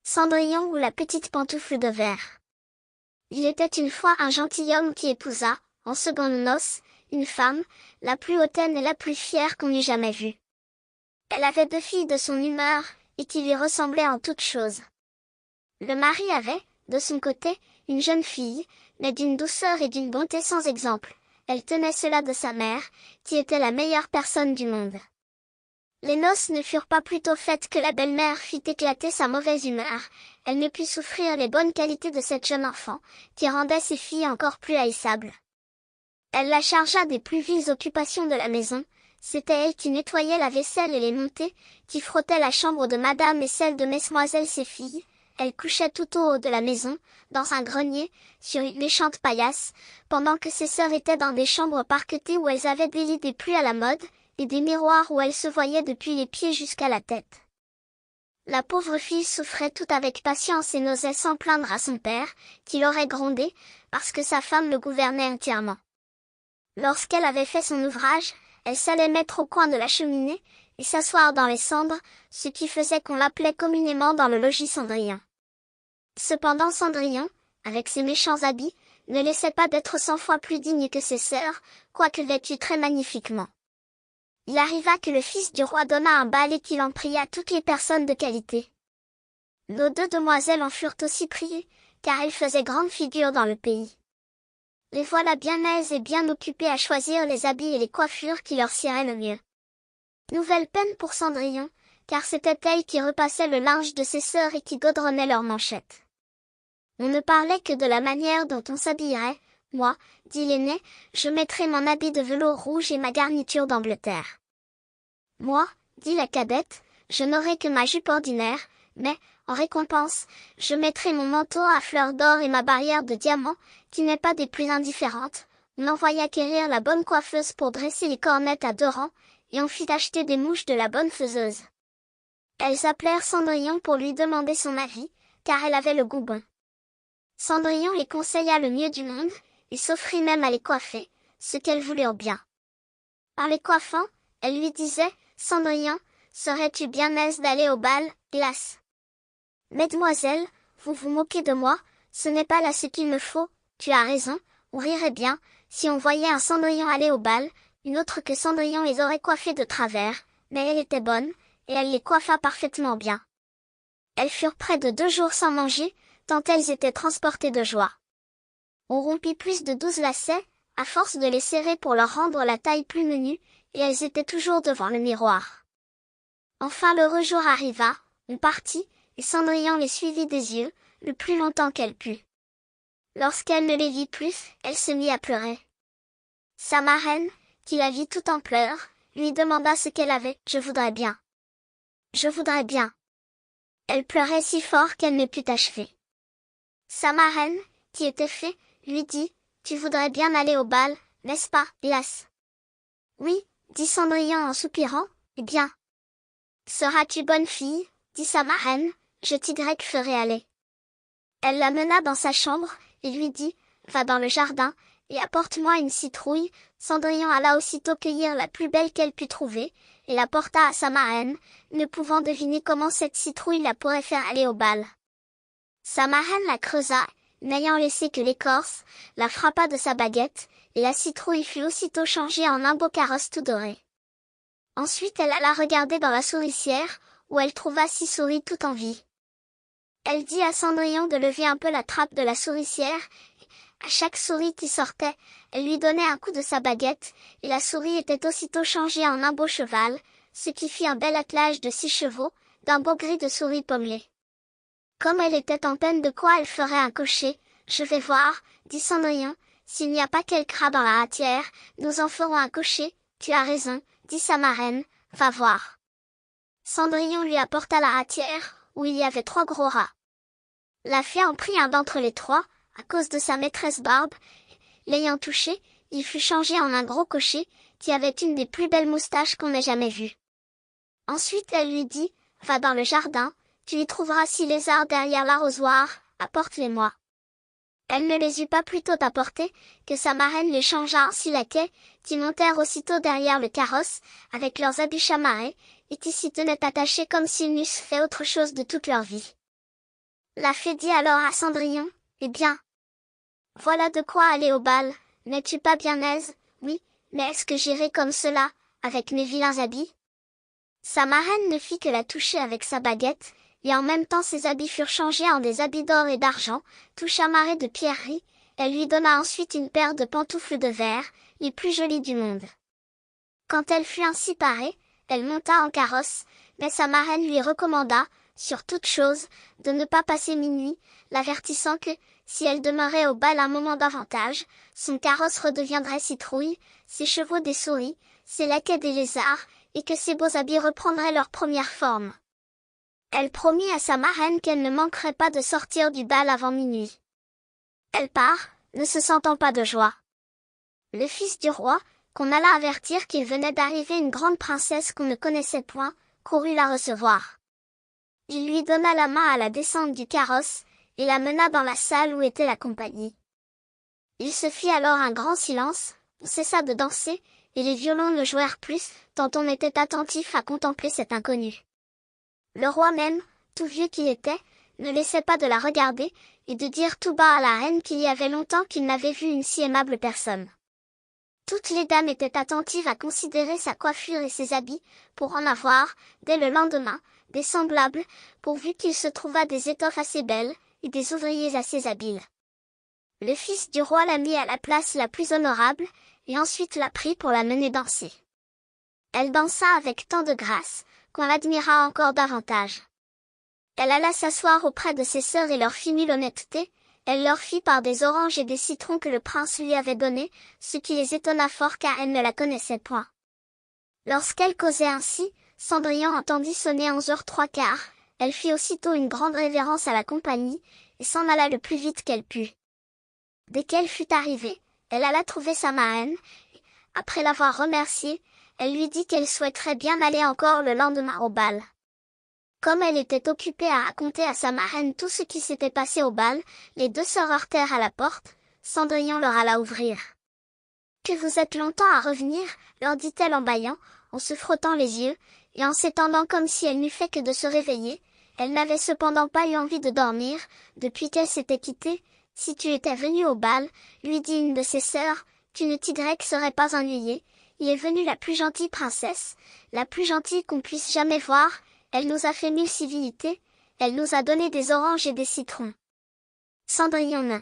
Cendrillon ou la petite pantoufle de verre. Il était une fois un gentilhomme qui épousa, en secondes noces, une femme, la plus hautaine et la plus fière qu'on eût jamais vue. Elle avait 2 filles de son humeur, et qui lui ressemblaient en toutes choses. Le mari avait, de son côté, une jeune fille, mais d'une douceur et d'une bonté sans exemple. Elle tenait cela de sa mère, qui était la meilleure personne du monde. Les noces ne furent pas plus tôt faites que la belle-mère fit éclater sa mauvaise humeur. Elle ne put souffrir les bonnes qualités de cette jeune enfant, qui rendait ses filles encore plus haïssables. Elle la chargea des plus viles occupations de la maison. C'était elle qui nettoyait la vaisselle et les montées, qui frottait la chambre de madame et celle de mesdemoiselles ses filles. Elle couchait tout au haut de la maison, dans un grenier, sur une méchante paillasse, pendant que ses sœurs étaient dans des chambres parquetées où elles avaient des lits des plus à la mode, et des miroirs où elles se voyaient depuis les pieds jusqu'à la tête. La pauvre fille souffrait tout avec patience et n'osait s'en plaindre à son père, qui l'aurait grondée, parce que sa femme le gouvernait entièrement. Lorsqu'elle avait fait son ouvrage, elle s'allait mettre au coin de la cheminée, et s'asseoir dans les cendres, ce qui faisait qu'on l'appelait communément dans le logis Cendrillon. Cependant Cendrillon, avec ses méchants habits, ne laissait pas d'être 100 fois plus digne que ses sœurs, quoique vêtue très magnifiquement. Il arriva que le fils du roi donna un bal et qu'il en pria toutes les personnes de qualité. Nos 2 demoiselles en furent aussi priées, car elles faisaient grande figure dans le pays. Les voilà bien aises et bien occupées à choisir les habits et les coiffures qui leur siéraient le mieux. Nouvelle peine pour Cendrillon, car c'était elle qui repassait le linge de ses sœurs et qui godronnait leurs manchettes. On ne parlait que de la manière dont on s'habillerait. Moi, dit l'aîné, je mettrai mon habit de velours rouge et ma garniture d'Angleterre. Moi, dit la cadette, je n'aurai que ma jupe ordinaire, mais, en récompense, je mettrai mon manteau à fleurs d'or et ma barrière de diamants, qui n'est pas des plus indifférentes. On envoya quérir la bonne coiffeuse pour dresser les cornettes à 2 rangs, et on fit acheter des mouches de la bonne faiseuse. Elles appelèrent Cendrillon pour lui demander son avis, car elle avait le goût bon. Cendrillon les conseilla le mieux du monde, et s'offrit même à les coiffer, ce qu'elles voulurent bien. En les coiffant, elle lui disait, « Cendrillon, serais-tu bien aise d'aller au bal, hélas !»« Mesdemoiselles, vous vous moquez de moi, ce n'est pas là ce qu'il me faut, tu as raison, on rirait bien, si on voyait un Cendrillon aller au bal, une autre que Cendrillon les aurait coiffées de travers, mais elle était bonne, et elle les coiffa parfaitement bien. » Elles furent près de 2 jours sans manger, tant elles étaient transportées de joie. On rompit plus de 12 lacets, à force de les serrer pour leur rendre la taille plus menue, et elles étaient toujours devant le miroir. Enfin l'heureux jour arriva, on partit, et Cendrillon les suivit des yeux, le plus longtemps qu'elle put. Lorsqu'elle ne les vit plus, elle se mit à pleurer. Sa marraine, qui la vit tout en pleurs, lui demanda ce qu'elle avait. « Je voudrais bien. Je voudrais bien. » Elle pleurait si fort qu'elle ne put achever. Sa marraine, qui était fée, lui dit, « Tu voudrais bien aller au bal, n'est-ce pas, hélas ?» « Oui, dit Cendrillon en soupirant, « eh bien. »« Seras-tu bonne fille, dit sa marraine, je t'y ferai aller. » Elle la mena dans sa chambre, et lui dit, « Va dans le jardin, et apporte-moi une citrouille. » Cendrillon alla aussitôt cueillir la plus belle qu'elle put trouver, et la porta à sa marraine, ne pouvant deviner comment cette citrouille la pourrait faire aller au bal. Sa marraine la creusa, n'ayant laissé que l'écorce, la frappa de sa baguette, et la citrouille fut aussitôt changée en un beau carrosse tout doré. Ensuite elle alla regarder dans la souricière, où elle trouva 6 souris tout en vie. Elle dit à Cendrillon de lever un peu la trappe de la souricière, et à chaque souris qui sortait, elle lui donnait un coup de sa baguette, et la souris était aussitôt changée en un beau cheval, ce qui fit un bel attelage de 6 chevaux, d'un beau gris de souris pommelées. Comme elle était en peine de quoi elle ferait un cocher, « Je vais voir, dit Cendrillon, s'il n'y a pas quelque rat dans la hâtière, nous en ferons un cocher. »« Tu as raison, dit sa marraine, va voir. » Cendrillon lui apporta la hâtière, où il y avait 3 gros rats. La fée en prit un d'entre les 3, à cause de sa maîtresse Barbe. L'ayant touché, il fut changé en un gros cocher, qui avait une des plus belles moustaches qu'on ait jamais vues. Ensuite elle lui dit, « Va dans le jardin, tu y trouveras 6 lézards derrière l'arrosoir, apporte-les-moi. » Elle ne les eut pas plus tôt apportés, que sa marraine les changea en 6 laquais, qui montèrent aussitôt derrière le carrosse, avec leurs habits chamarrés, et qui s'y tenaient attachés comme s'ils n'eussent fait autre chose de toute leur vie. La fée dit alors à Cendrillon, eh bien, voilà de quoi aller au bal, n'es-tu pas bien aise? Oui, mais est-ce que j'irai comme cela, avec mes vilains habits? Sa marraine ne fit que la toucher avec sa baguette, et en même temps ses habits furent changés en des habits d'or et d'argent, tout chamarrés de pierreries. Elle lui donna ensuite une paire de pantoufles de verre, les plus jolies du monde. Quand elle fut ainsi parée, elle monta en carrosse, mais sa marraine lui recommanda, sur toute chose, de ne pas passer minuit, l'avertissant que, si elle demeurait au bal un moment davantage, son carrosse redeviendrait citrouille, ses chevaux des souris, ses laquais des lézards, et que ses beaux habits reprendraient leur première forme. Elle promit à sa marraine qu'elle ne manquerait pas de sortir du bal avant minuit. Elle part, ne se sentant pas de joie. Le fils du roi, qu'on alla avertir qu'il venait d'arriver une grande princesse qu'on ne connaissait point, courut la recevoir. Il lui donna la main à la descente du carrosse, et la mena dans la salle où était la compagnie. Il se fit alors un grand silence, on cessa de danser, et les violons ne jouèrent plus, tant on était attentif à contempler cet inconnu. Le roi même, tout vieux qu'il était, ne laissait pas de la regarder, et de dire tout bas à la reine qu'il y avait longtemps qu'il n'avait vu une si aimable personne. Toutes les dames étaient attentives à considérer sa coiffure et ses habits, pour en avoir, dès le lendemain, des semblables, pourvu qu'il se trouvât des étoffes assez belles, et des ouvriers assez habiles. Le fils du roi la mit à la place la plus honorable, et ensuite la prit pour la mener danser. Elle dansa avec tant de grâce, qu'on l'admira encore davantage. Elle alla s'asseoir auprès de ses sœurs et leur fit mille honnêtetés. Elle leur fit part des oranges et des citrons que le prince lui avait donnés, ce qui les étonna fort car elle ne la connaissait point. Lorsqu'elle causait ainsi, Cendrillon entendit sonner 11h03. Elle fit aussitôt une grande révérence à la compagnie, et s'en alla le plus vite qu'elle put. Dès qu'elle fut arrivée, elle alla trouver sa marraine, et, après l'avoir remerciée, elle lui dit qu'elle souhaiterait bien aller encore le lendemain au bal. Comme elle était occupée à raconter à sa marraine tout ce qui s'était passé au bal, les deux sœurs heurtèrent à la porte. Cendrillon leur alla ouvrir. « Que vous êtes longtemps à revenir, leur dit-elle en bâillant, en se frottant les yeux, et en s'étendant comme si elle n'eût fait que de se réveiller. Elle n'avait cependant pas eu envie de dormir, depuis qu'elle s'était quittée. Si tu étais venue au bal, lui dit une de ses sœurs, tu ne t'y serais pas ennuyée. Y est venue la plus gentille princesse, la plus gentille qu'on puisse jamais voir. Elle nous a fait 1000 civilités, elle nous a donné des oranges et des citrons. » Cendrillon ne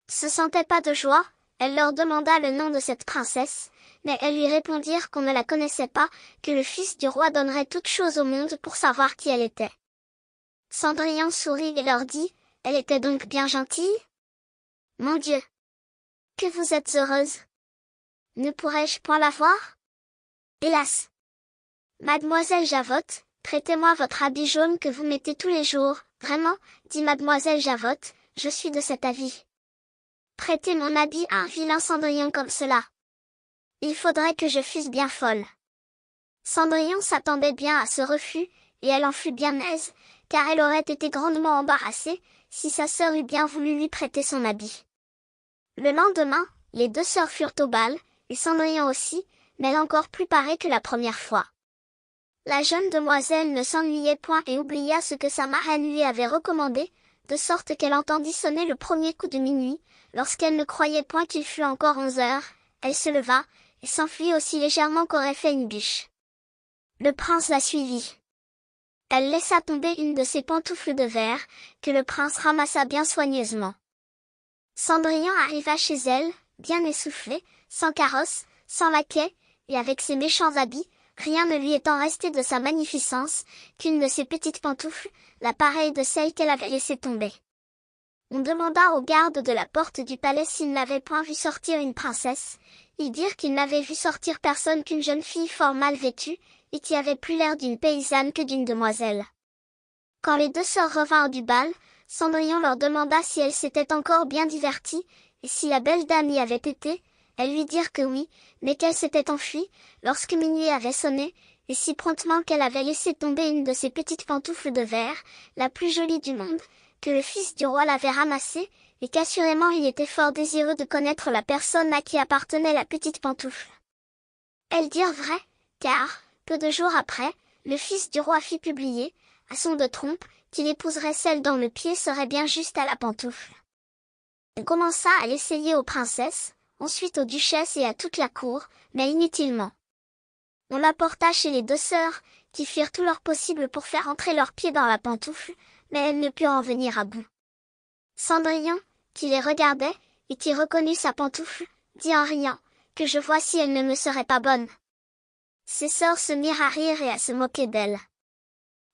se sentait pas de joie, elle leur demanda le nom de cette princesse, mais elles lui répondirent qu'on ne la connaissait pas, que le fils du roi donnerait toute chose au monde pour savoir qui elle était. Cendrillon sourit et leur dit, « Elle était donc bien gentille? Mon Dieu! Que vous êtes heureuse! Ne pourrais-je point la voir? Hélas! Mademoiselle Javotte, prêtez-moi votre habit jaune que vous mettez tous les jours. » Vraiment, dit mademoiselle Javotte, je suis de cet avis. Prêtez mon habit à un vilain Cendrillon comme cela. Il faudrait que je fusse bien folle. Cendrillon s'attendait bien à ce refus, et elle en fut bien aise, car elle aurait été grandement embarrassée, si sa sœur eût bien voulu lui prêter son habit. Le lendemain, les deux sœurs furent au bal, et Cendrillon aussi, mais encore plus parée que la première fois. La jeune demoiselle ne s'ennuyait point et oublia ce que sa marraine lui avait recommandé, de sorte qu'elle entendit sonner le premier coup de minuit. Lorsqu'elle ne croyait point qu'il fût encore 11h, elle se leva, et s'enfuit aussi légèrement qu'aurait fait une biche. Le prince la suivit. Elle laissa tomber une de ses pantoufles de verre, que le prince ramassa bien soigneusement. Cendrillon arriva chez elle, bien essoufflée, sans carrosse, sans laquais, et avec ses méchants habits, rien ne lui étant resté de sa magnificence, qu'une de ses petites pantoufles, la pareille de celle qu'elle avait laissée tomber. On demanda aux gardes de la porte du palais s'ils n'avaient point vu sortir une princesse. Ils dirent qu'ils n'avaient vu sortir personne qu'une jeune fille fort mal vêtue, et qui avait plus l'air d'une paysanne que d'une demoiselle. Quand les deux sœurs revinrent du bal, Cendrillon leur demanda si elles s'étaient encore bien diverties, et si la belle dame y avait été. Elles lui dirent que oui, mais qu'elle s'était enfuie, lorsque minuit avait sonné, et si promptement qu'elle avait laissé tomber une de ses petites pantoufles de verre, la plus jolie du monde, que le fils du roi l'avait ramassée, et qu'assurément il était fort désireux de connaître la personne à qui appartenait la petite pantoufle. Elles dirent vrai, car, peu de jours après, le fils du roi fit publier, à son de trompe, qu'il épouserait celle dont le pied serait bien juste à la pantoufle. Il commença à l'essayer aux princesses, ensuite aux duchesses et à toute la cour, mais inutilement. On la porta chez les deux sœurs, qui firent tout leur possible pour faire entrer leurs pieds dans la pantoufle, mais elles ne purent en venir à bout. Cendrillon, qui les regardait, et qui reconnut sa pantoufle, dit en riant, que je vois si elle ne me serait pas bonne. Ses sœurs se mirent à rire et à se moquer d'elle.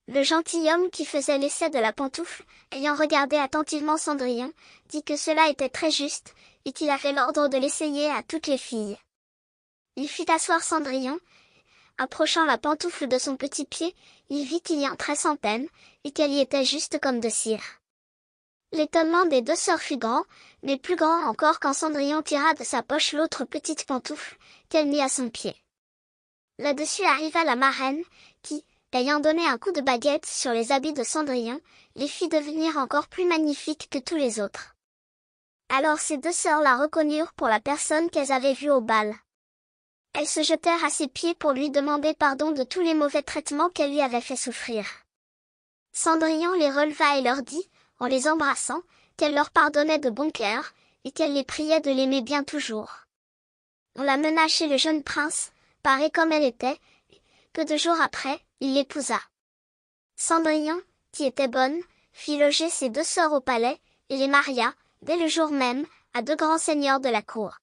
Le gentilhomme qui faisait l'essai de la pantoufle, ayant regardé attentivement Cendrillon, dit que cela était très juste, et qu'il avait l'ordre de l'essayer à toutes les filles. Il fit asseoir Cendrillon. Approchant la pantoufle de son petit pied, il vit qu'il y entrait sans peine, et qu'elle y était juste comme de cire. L'étonnement des deux sœurs fut grand, mais plus grand encore quand Cendrillon tira de sa poche l'autre petite pantoufle, qu'elle mit à son pied. Là-dessus arriva la marraine, qui, ayant donné un coup de baguette sur les habits de Cendrillon, les fit devenir encore plus magnifiques que tous les autres. Alors ces deux sœurs la reconnurent pour la personne qu'elles avaient vue au bal. Elles se jetèrent à ses pieds pour lui demander pardon de tous les mauvais traitements qu'elle lui avait fait souffrir. Cendrillon les releva et leur dit, en les embrassant, qu'elle leur pardonnait de bon cœur, et qu'elle les priait de l'aimer bien toujours. On la mena chez le jeune prince, parée comme elle était, et, peu de jours après, il l'épousa. Cendrillon, qui était bonne, fit loger ses deux sœurs au palais, et les maria, dès le jour même, à deux grands seigneurs de la cour.